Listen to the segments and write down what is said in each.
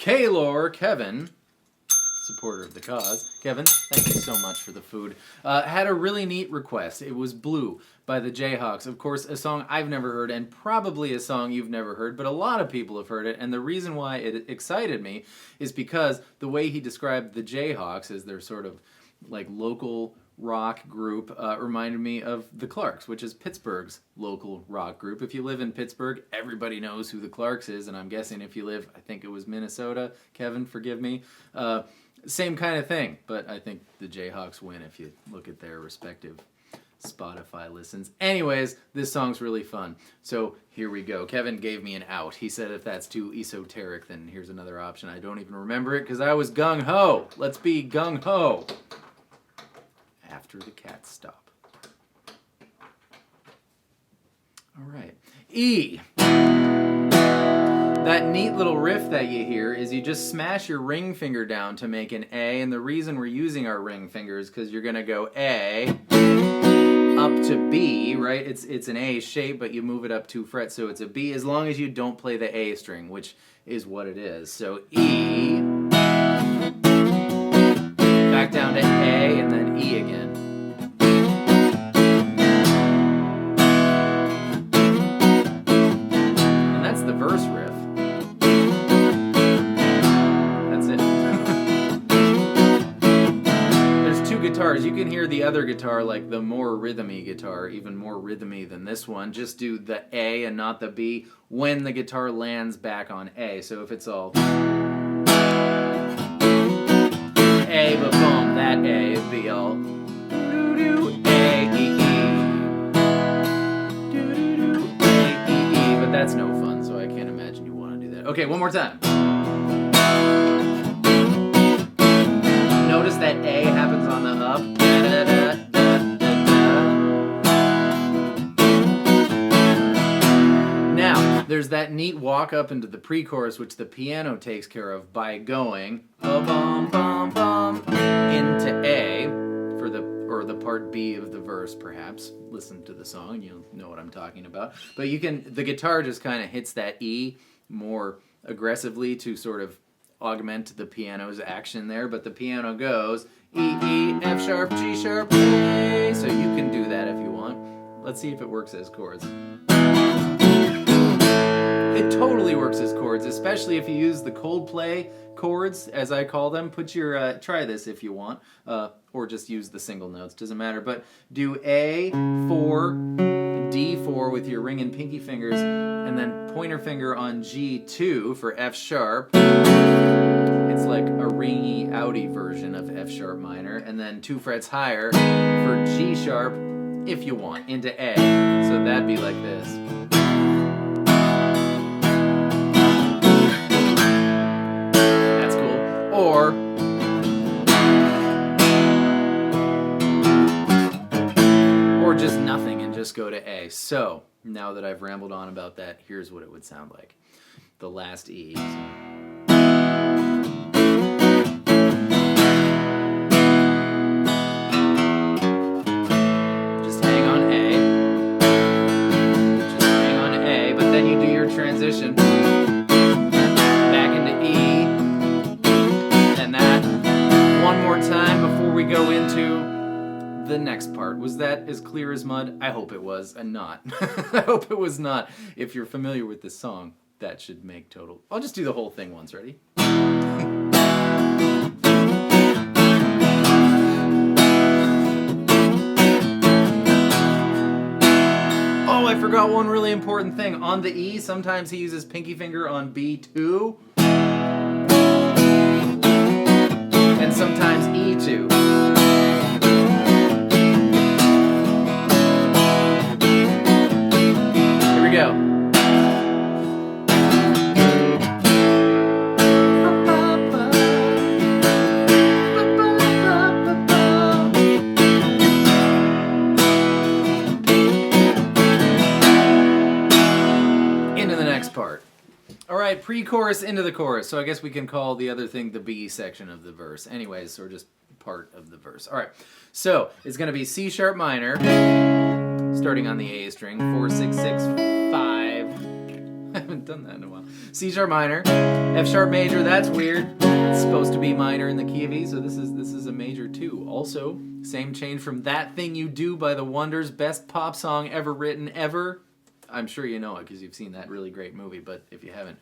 Kaylor Kevin, supporter of the cause. Kevin, thank you so much for the food. Had a really neat request. It was Blue by the Jayhawks. Of course, a song I've never heard and probably a song you've never heard, but a lot of people have heard it. And the reason why it excited me is because the way he described the Jayhawks as their sort of like local rock group reminded me of the Clarks, which is Pittsburgh's local rock group. If you live in Pittsburgh, everybody knows who the Clarks is, and I'm guessing if you live, I think it was Minnesota, Kevin, forgive me, same kind of thing, but I think the Jayhawks win if you look at their respective Spotify listens. Anyways, this song's really fun, so here we go. Kevin gave me an out. He said if that's too esoteric, then here's another option. I don't even remember it because I was gung-ho. Let's be gung-ho. After the cats stop. All right. E. That neat little riff that you hear is you just smash your ring finger down to make an A, and the reason we're using our ring finger is because you're going to go A up to B, right? It's an A shape, but you move it up 2 frets, so it's a B as long as you don't play the A string, which is what it is. So E, back down to A, and then E again. And that's the verse riff. That's it. There's 2 guitars. You can hear the other guitar, like the more rhythmy guitar, even more rhythmy than this one. Just do the A and not the B when the guitar lands back on A. So if it's all A, but boom, that A, it'd be all doo-doo, A, E, E. Doo-doo-doo, A, E, E. But that's no fun, so I can't imagine you want to do that. Okay, one more time. Notice that A happens on the up. Now, there's that neat walk up into the pre-chorus, which the piano takes care of by going ba-bum-bum-bum into A for the part B of the verse, perhaps. Listen to the song, you'll know what I'm talking about. But the guitar just kind of hits that E more aggressively to sort of augment the piano's action there, but the piano goes E, E, F sharp, G sharp, A. So you can do that if you want. Let's see if it works as chords. It totally works as chords, especially if you use the Coldplay chords, as I call them. Put your, try this if you want, or just use the single notes, doesn't matter. But do A4, D4 with your ring and pinky fingers, and then pointer finger on G2 for F sharp. It's like a ringy, outy version of F sharp minor, and then 2 frets higher for G sharp, if you want, into A. So that'd be like this. Or just nothing and just go to A. So, now that I've rambled on about that, here's what it would sound like. The last E. Just hang on A. Just hang on A, but then you do your transition back into E. And that one more time before we go into the next part. Was that as clear as mud? I hope it was, and not. I hope it was not. If you're familiar with this song, that should make total... I'll just do the whole thing once. Ready? Oh, I forgot one really important thing. On the E, sometimes he uses pinky finger on B2. And sometimes E2. Here we go. Into the next part. All right, pre-chorus into the chorus. So I guess we can call the other thing the B section of the verse. Anyways, or just part of the verse. All right, so it's going to be C sharp minor, starting on the A string, 4, 6, 6, 5. I haven't haven't done that in a while. C sharp minor, F sharp major. That's weird. It's supposed to be minor in the key of E, so this is a major too. Also, same change from That Thing You Do by The Wonders, best pop song ever written ever. I'm sure you know it because you've seen that really great movie, but if you haven't,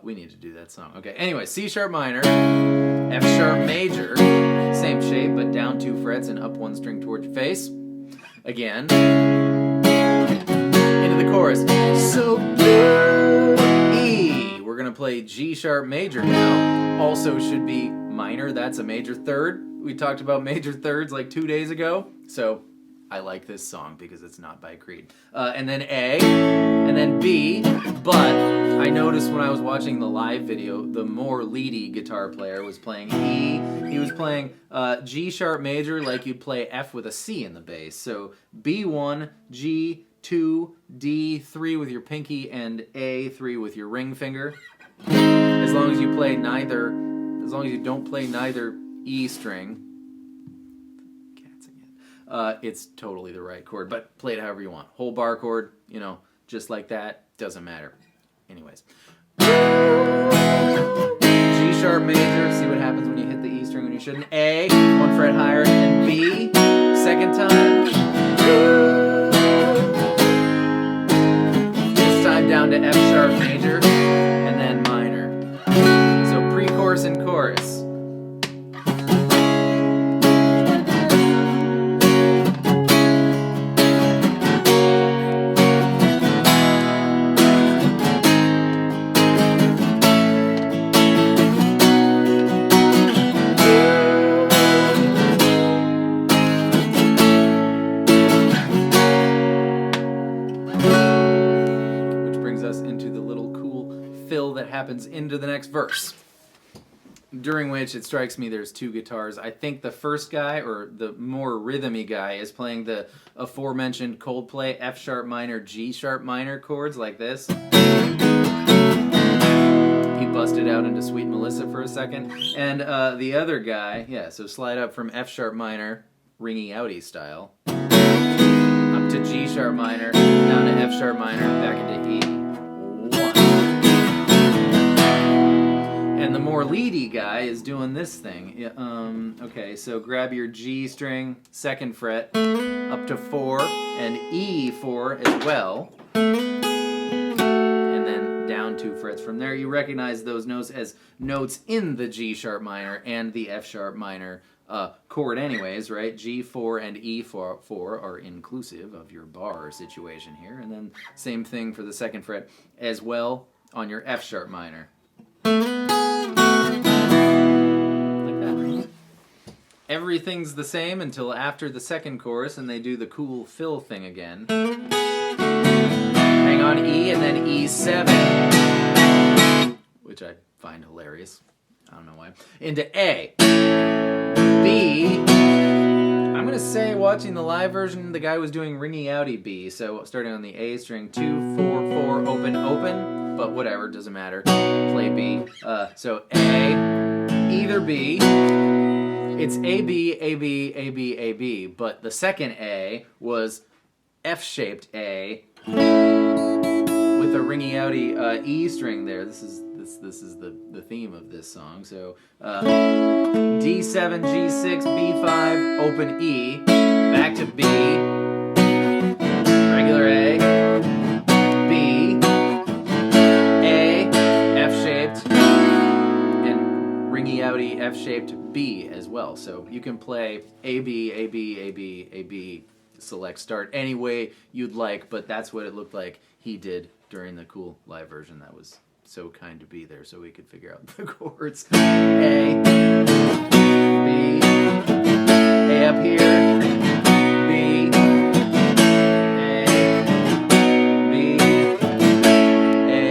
we need to do that song. Okay, anyway, C sharp minor, F sharp major, same shape, but down 2 frets and up 1 string towards your face. Again, into the chorus. So blue, E. We're going to play G sharp major now. Also should be minor, that's a major third. We talked about major thirds like 2 days ago, so I like this song because it's not by Creed. And then A, and then B, but I noticed when I was watching the live video, the more leady guitar player was playing E. He was playing G sharp major like you'd play F with a C in the bass. So B1, G2, D3 with your pinky, and A3 with your ring finger. As long as you play neither, as long as you don't play neither E string, it's totally the right chord, but play it however you want. Whole bar chord, you know, just like that, doesn't matter. Anyways. G sharp major, see what happens when you hit the E string when you shouldn't. A, 1 fret higher, and B, second time. This time down to F sharp major, and then minor. So pre-chorus and chorus. Happens into the next verse, during which it strikes me there's 2 guitars. I think the first guy, or the more rhythmy guy, is playing the aforementioned Coldplay F sharp minor, G sharp minor chords like this. He busted out into Sweet Melissa for a second. And the other guy, yeah, so slide up from F sharp minor, ringy outy style, up to G sharp minor, down to F sharp minor, back into E. And the more leady guy is doing this thing. Okay, so grab your G string, 2nd fret, up to 4, and E4 as well. And then down 2 frets from there. You recognize those notes as notes in the G sharp minor and the F sharp minor chord anyways, right? G4 and E4 are inclusive of your bar situation here. And then same thing for the 2nd fret as well on your F sharp minor. Everything's the same until after the 2nd chorus, and they do the cool fill thing again. Hang on E, and then E7, which I find hilarious. I don't know why. Into A. B. I'm going to say, watching the live version, the guy was doing ringy outy B, so starting on the A string, 2, 4, 4, open, open, but whatever, doesn't matter. Play B. So A, either B. It's A, B, A, B, A, B, A, B, but the second A was F-shaped A with a ringy outy E string there. This is the theme of this song. So D7, G6, B5, open E, back to B, regular A, B, A, F-shaped, and ringy outy F-shaped B as well. So you can play A, B, A, B, A, B, A, B, select start any way you'd like, but that's what it looked like he did during the cool live version. That was so kind to be there so we could figure out the chords. A, B, A up here, B, A, B, A,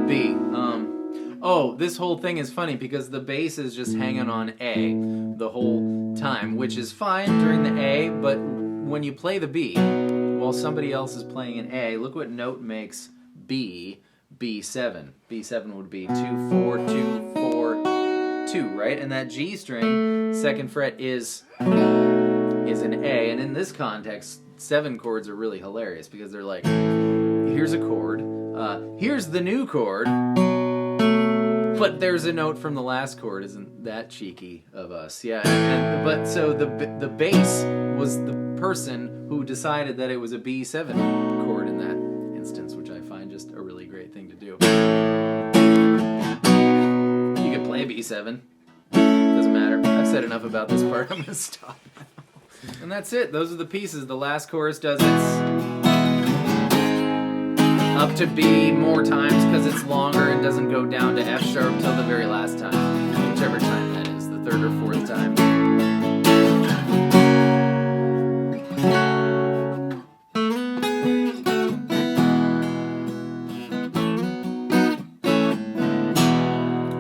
B. Oh, this whole thing is funny because the bass is just hanging on A the whole time, which is fine during the A, but when you play the B, while somebody else is playing an A, look what note makes B, B7. B7 would be 2, 4, 2, 4, 2, right? And that G string, 2nd fret is an A, and in this context, 7 chords are really hilarious because they're like, here's a chord, Here's the new chord, but there's a note from the last chord. Isn't that cheeky of us? Yeah, but so the bass was the person who decided that it was a B7 chord in that instance, which I find just a really great thing to do. You could play B7. Doesn't matter. I've said enough about this part. I'm going to stop now. And that's it. Those are the pieces. The last chorus does its up to B more times because it's longer and doesn't go down to F sharp till the very last time. Whichever time that is, the third or fourth time.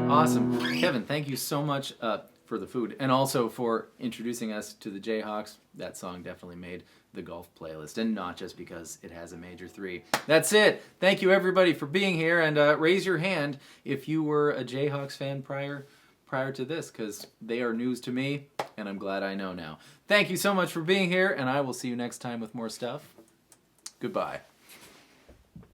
Awesome. Kevin, thank you so much for the food and also for introducing us to the Jayhawks. That song definitely made the golf playlist, and not just because it has a major 3. That's it. Thank you everybody for being here, and raise your hand if you were a Jayhawks fan prior to this, because they are news to me, and I'm glad I know now. Thank you so much for being here, and I will see you next time with more stuff. Goodbye.